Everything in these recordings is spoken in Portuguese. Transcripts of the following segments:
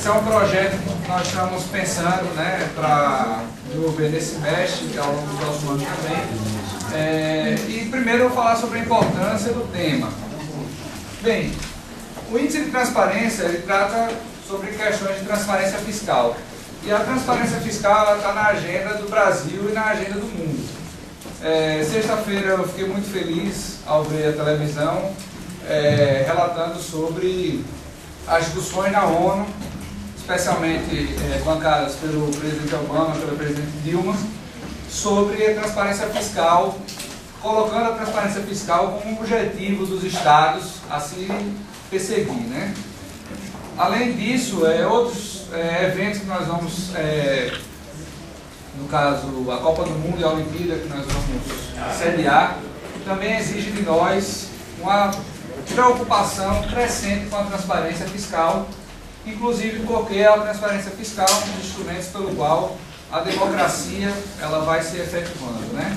Esse é um projeto que nós estamos pensando, né, para desenvolver nesse semestre e ao longo do próximo ano também. E primeiro eu vou falar sobre a importância do tema. Bem, o índice de transparência ele trata sobre questões de transparência fiscal. E a transparência fiscal está na agenda do Brasil e na agenda do mundo. Sexta-feira eu fiquei muito feliz ao ver a televisão relatando sobre as discussões na ONU, especialmente bancadas pelo presidente Obama, pela presidente Dilma, sobre a transparência fiscal, colocando a transparência fiscal como um objetivo dos estados a se perseguir, né? Além disso, outros eventos que nós vamos, no caso a Copa do Mundo e a Olimpíada que nós vamos sediar, também exige de nós uma preocupação crescente com a transparência fiscal, inclusive porque a transparência fiscal é um dos instrumentos pelo qual a democracia ela vai se efetivando, né?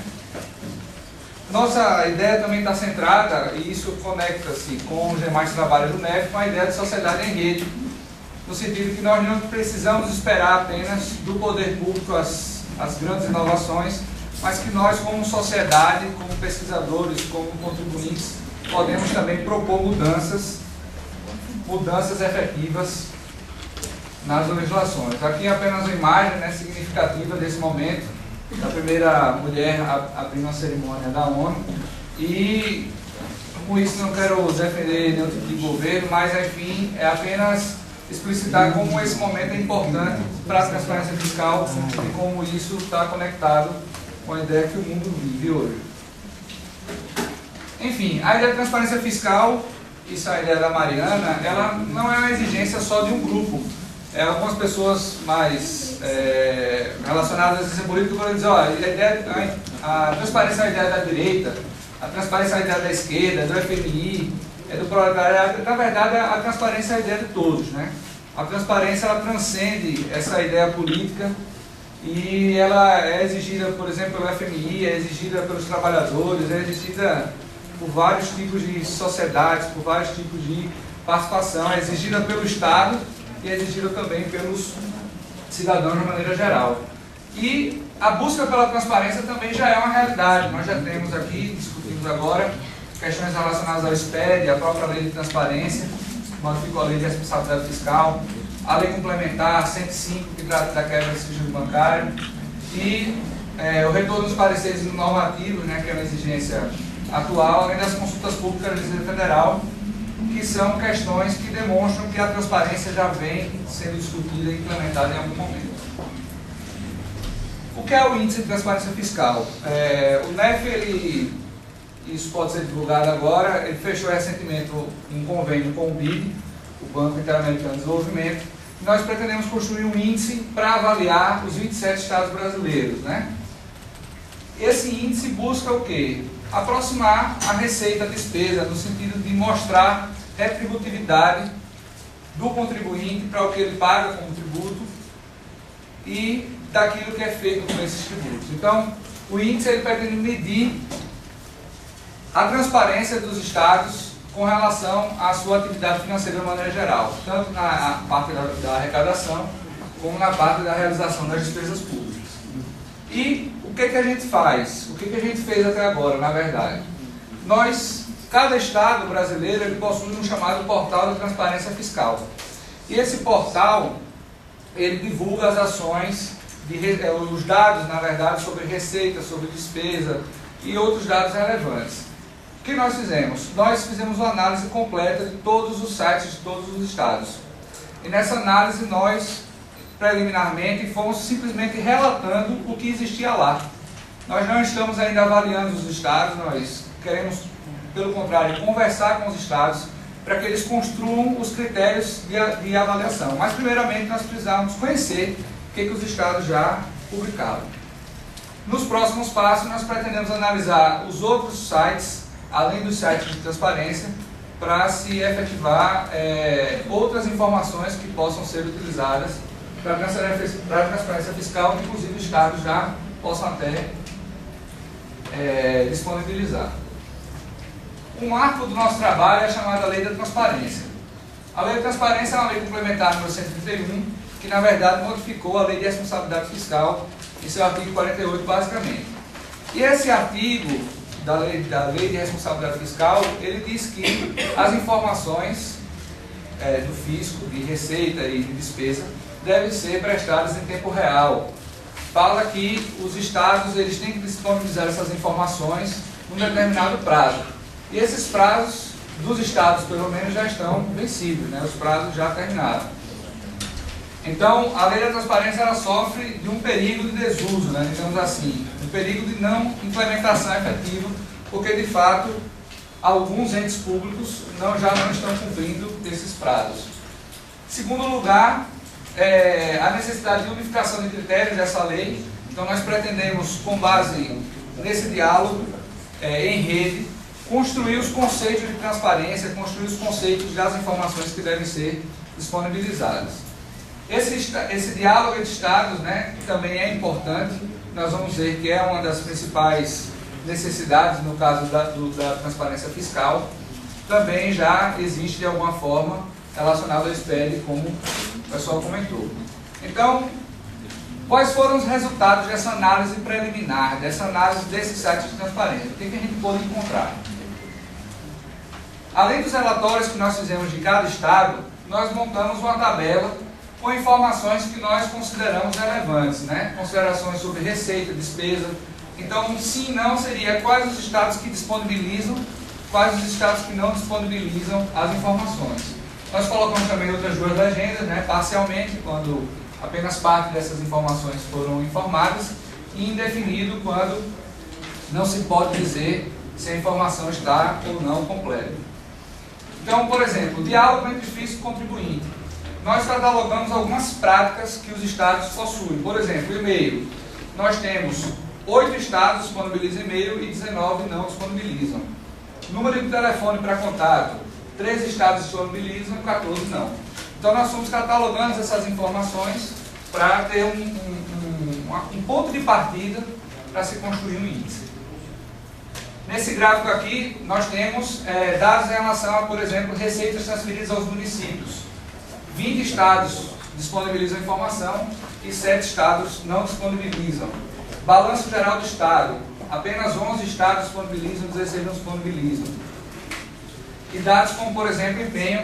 Nossa ideia também está centrada, e isso conecta-se com os demais trabalhos do NEF, com a ideia de sociedade em rede, no sentido que nós não precisamos esperar apenas do poder público as grandes inovações, mas que nós, como sociedade, como pesquisadores, como contribuintes, podemos também propor mudanças efetivas nas legislações. Aqui é apenas uma imagem, né, significativa desse momento, da primeira mulher abrindo uma cerimônia da ONU, e com isso não quero defender nenhum tipo de governo, mas enfim, é apenas explicitar como esse momento é importante para a transparência fiscal e como isso está conectado com a ideia que o mundo vive hoje. Enfim, a ideia de transparência fiscal, isso é a ideia da Mariana, ela não é uma exigência só de um grupo. Algumas pessoas mais relacionadas à ciência política vão dizer, a transparência é a ideia da direita, a transparência é a ideia da esquerda, do FMI, do proletariado. Na verdade, a transparência é a ideia de todos, né? A transparência ela transcende essa ideia política e ela é exigida, por exemplo, pelo FMI, é exigida pelos trabalhadores, é exigida por vários tipos de sociedades, por vários tipos de participação, é exigida pelo Estado e é exigida também pelos cidadãos de maneira geral. E a busca pela transparência também já é uma realidade. Nós já temos aqui, discutimos agora, questões relacionadas ao SPED, a própria lei de transparência, modificou a lei de responsabilidade fiscal, a lei complementar 105, que trata da quebra do sigilo bancário, e o retorno dos pareceres normativos, né, que é uma exigência atual, além das consultas públicas da Receita Federal, que são questões que demonstram que a transparência já vem sendo discutida e implementada em algum momento. O que é o índice de transparência fiscal? O NEF, isso pode ser divulgado agora, ele fechou recentemente um convênio com o BID, o Banco Interamericano de Desenvolvimento, e nós pretendemos construir um índice para avaliar os 27 estados brasileiros, né? Esse índice busca o quê? Aproximar a receita à despesa, no sentido de mostrar retributividade do contribuinte para o que ele paga como tributo e daquilo que é feito com esses tributos. Então, o índice ele pretende medir a transparência dos estados com relação à sua atividade financeira de maneira geral, tanto na parte da arrecadação, como na parte da realização das despesas públicas. E o que a gente faz? O que a gente fez até agora, na verdade? Cada estado brasileiro ele possui um chamado Portal da Transparência Fiscal. E esse portal, ele divulga as ações, os dados, na verdade, sobre receita, sobre despesa e outros dados relevantes. O que nós fizemos? Nós fizemos uma análise completa de todos os sites de todos os estados. E nessa análise nós, preliminarmente, fomos simplesmente relatando o que existia lá. Nós não estamos ainda avaliando os estados, nós queremos, pelo contrário, conversar com os estados para que eles construam os critérios de avaliação. Mas, primeiramente, nós precisamos conhecer o que os estados já publicaram. Nos próximos passos, nós pretendemos analisar os outros sites, além dos sites de transparência, para se efetivar outras informações que possam ser utilizadas para a transparência fiscal, que inclusive os estados já possam até disponibilizar. O marco do nosso trabalho é a chamada Lei da Transparência. A Lei de Transparência é uma lei complementar número 131, que na verdade modificou a Lei de Responsabilidade Fiscal em seu artigo 48, basicamente. E esse artigo da lei de Responsabilidade Fiscal, ele diz que as informações do fisco, de receita e de despesa, devem ser prestadas em tempo real. Fala que os estados eles têm que disponibilizar essas informações num determinado prazo. E esses prazos dos estados, pelo menos, já estão vencidos, né? Os prazos já terminaram. Então, a lei da transparência ela sofre de um perigo de desuso, né? Digamos assim, um perigo de não implementação efetiva, porque, de fato, alguns entes públicos já não estão cumprindo esses prazos. Segundo lugar, a necessidade de unificação de critérios dessa lei. Então, nós pretendemos, com base nesse diálogo em rede, construir os conceitos de transparência, construir os conceitos das informações que devem ser disponibilizadas. Esse diálogo entre estados, né, também é importante. Nós vamos ver que é uma das principais necessidades no caso da transparência fiscal. Também já existe de alguma forma relacionado ao SPED, como o pessoal comentou. Então, quais foram os resultados dessa análise preliminar, dessa análise desse site de transparência? O que a gente pôde encontrar? Além dos relatórios que nós fizemos de cada estado, nós montamos uma tabela com informações que nós consideramos relevantes, né? Considerações sobre receita, despesa. Então, sim e não seria quais os estados que disponibilizam, quais os estados que não disponibilizam as informações. Nós colocamos também outras duas legendas, né? Parcialmente, quando apenas parte dessas informações foram informadas, e indefinido quando não se pode dizer se a informação está ou não completa. Então, por exemplo, diálogo entre fisco e contribuinte. Nós catalogamos algumas práticas que os estados possuem. Por exemplo, e-mail. Nós temos 8 estados que disponibilizam e-mail e 19 não disponibilizam. Número de telefone para contato. 13 estados disponibilizam e 14 não. Então nós fomos catalogando essas informações para ter um ponto de partida para se construir um índice. Nesse gráfico aqui, nós temos dados em relação a, por exemplo, receitas transferidas aos municípios. 20 estados disponibilizam informação e 7 estados não disponibilizam. Balanço geral do estado. Apenas 11 estados disponibilizam, 16 não disponibilizam. E dados como, por exemplo, empenho,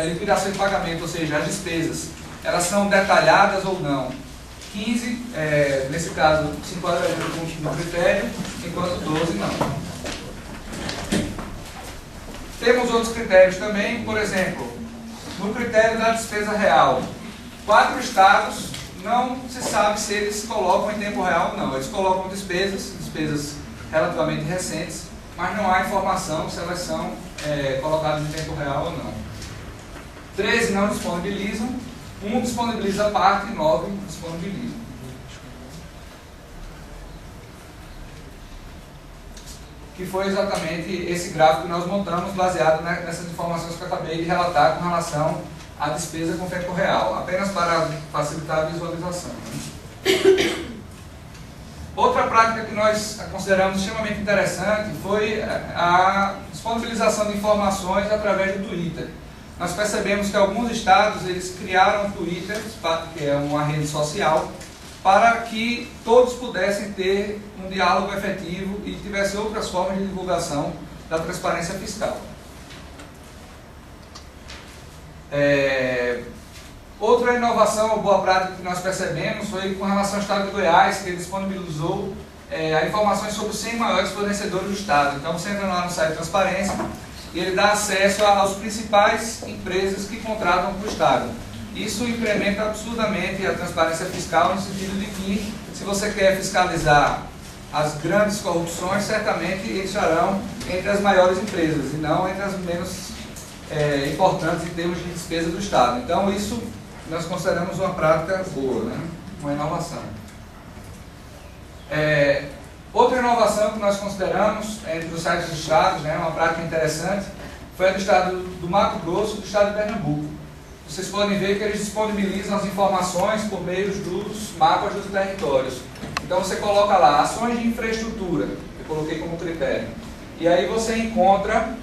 liquidação e pagamento, ou seja, as despesas. Elas são detalhadas ou não. 15, nesse caso, se enquadrariam no critério, enquanto 12 não. Temos outros critérios também, por exemplo, no critério da despesa real. 4 estados não se sabe se eles colocam em tempo real ou não. Eles colocam despesas relativamente recentes, mas não há informação se elas são colocadas em tempo real ou não. 13 não disponibilizam, 1 disponibiliza parte e 9 disponibilizam. Que foi exatamente esse gráfico que nós montamos, baseado nessas informações que eu acabei de relatar com relação à despesa com tempo real, apenas para facilitar a visualização. Outra prática que nós consideramos extremamente interessante foi a disponibilização de informações através do Twitter. Nós percebemos que alguns estados eles criaram o Twitter, que é uma rede social, para que todos pudessem ter um diálogo efetivo e tivesse outras formas de divulgação da transparência fiscal. Outra inovação ou boa prática que nós percebemos foi com relação ao estado de Goiás, que ele disponibilizou informações sobre os 100 maiores fornecedores do estado. Então você entra lá no site de transparência e ele dá acesso às principais empresas que contratam para o estado. Isso incrementa absurdamente a transparência fiscal, no sentido de que, se você quer fiscalizar as grandes corrupções, certamente eles estarão entre as maiores empresas e não entre as menos importantes em termos de despesa do Estado. Então, isso nós consideramos uma prática boa, né? Uma inovação. Outra inovação que nós consideramos entre os sites dos estados, né, uma prática interessante, foi a do estado do Mato Grosso e do estado de Pernambuco. Vocês podem ver que eles disponibilizam as informações por meio dos mapas dos territórios. Então você coloca lá ações de infraestrutura, eu coloquei como critério. E aí você encontra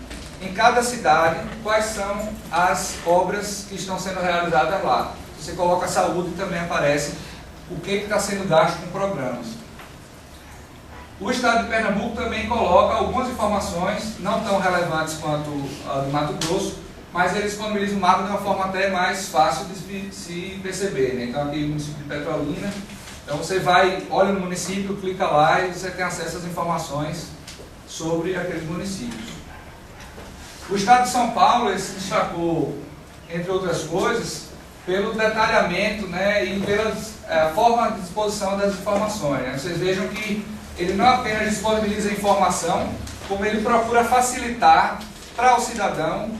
em cada cidade, quais são as obras que estão sendo realizadas lá. Você coloca saúde e também aparece o que está sendo gasto com programas. O Estado de Pernambuco também coloca algumas informações, não tão relevantes quanto a do Mato Grosso, mas ele disponibiliza o mapa de uma forma até mais fácil de se perceber, né? Então aqui o município de Petrolina, então você vai, olha no município, clica lá e você tem acesso às informações sobre aqueles municípios. O Estado de São Paulo ele se destacou, entre outras coisas, pelo detalhamento, né, e pela forma de disposição das informações, né? Vocês vejam que ele não apenas disponibiliza informação, como ele procura facilitar para o cidadão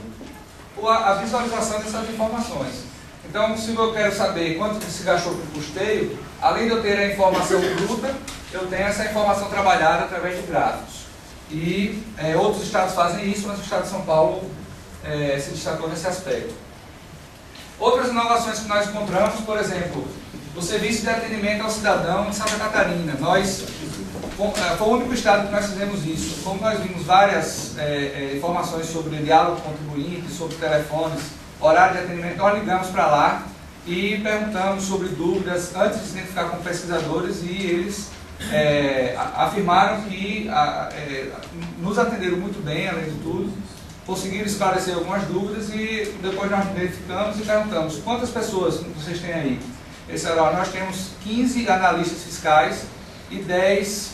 a visualização dessas informações. Então, se eu quero saber quanto se gastou com custeio, além de eu ter a informação bruta, eu tenho essa informação trabalhada através de gráficos. E outros estados fazem isso, mas o estado de São Paulo se destacou nesse aspecto. Outras inovações que nós encontramos, por exemplo, o serviço de atendimento ao cidadão em Santa Catarina. Foi o único estado que nós fizemos isso. Como nós vimos várias informações sobre diálogo com contribuinte, sobre telefones, horário de atendimento, nós ligamos para lá e perguntamos sobre dúvidas antes de se identificar com pesquisadores e eles afirmaram que nos atenderam muito bem, além de tudo, conseguiram esclarecer algumas dúvidas e depois nós verificamos e perguntamos quantas pessoas vocês têm aí. Nós temos 15 analistas fiscais e 10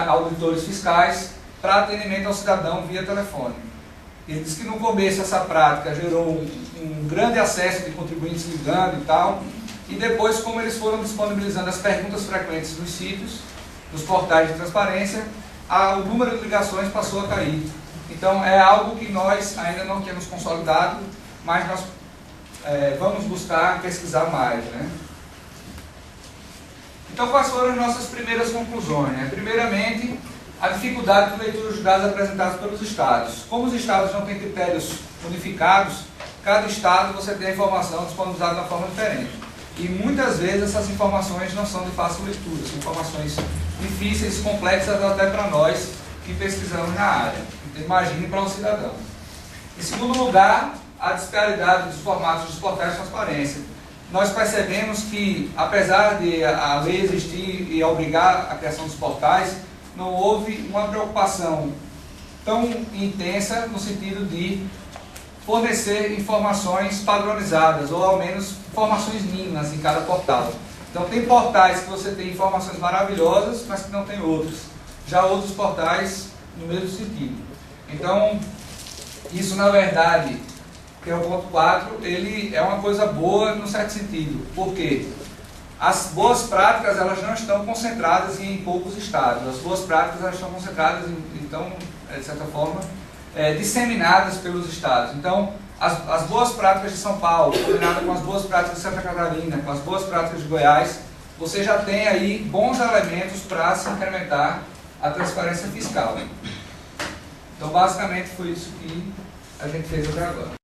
auditores fiscais para atendimento ao cidadão via telefone. Ele disse que no começo essa prática gerou um grande acesso de contribuintes ligando e tal, e depois, como eles foram disponibilizando as perguntas frequentes nos sítios, nos portais de transparência, o número de ligações passou a cair. Então é algo que nós ainda não temos consolidado, mas nós vamos buscar pesquisar mais, né? Então, quais foram as nossas primeiras conclusões, né? Primeiramente, a dificuldade de leitura dos dados apresentados pelos estados. Como os estados não têm critérios unificados, cada estado você tem a informação disponibilizada de uma forma diferente. E muitas vezes essas informações não são de fácil leitura, são informações difíceis, complexas até para nós que pesquisamos na área. Imagine para o cidadão. Em segundo lugar, a disparidade dos formatos dos portais de transparência. Nós percebemos que, apesar de a lei existir e obrigar a criação dos portais, não houve uma preocupação tão intensa no sentido de fornecer informações padronizadas, ou ao menos informações mínimas em cada portal. Então tem portais que você tem informações maravilhosas, mas que não tem outros. Já outros portais no mesmo sentido. Então, isso na verdade, que é o ponto 4, ele é uma coisa boa num certo sentido. Por quê? As boas práticas elas não estão concentradas em poucos estados. As boas práticas elas estão concentradas, então, de certa forma, disseminadas pelos estados. Então, as boas práticas de São Paulo, combinadas com as boas práticas de Santa Catarina, com as boas práticas de Goiás, você já tem aí bons elementos para se incrementar a transparência fiscal. Então, basicamente, foi isso que a gente fez até agora.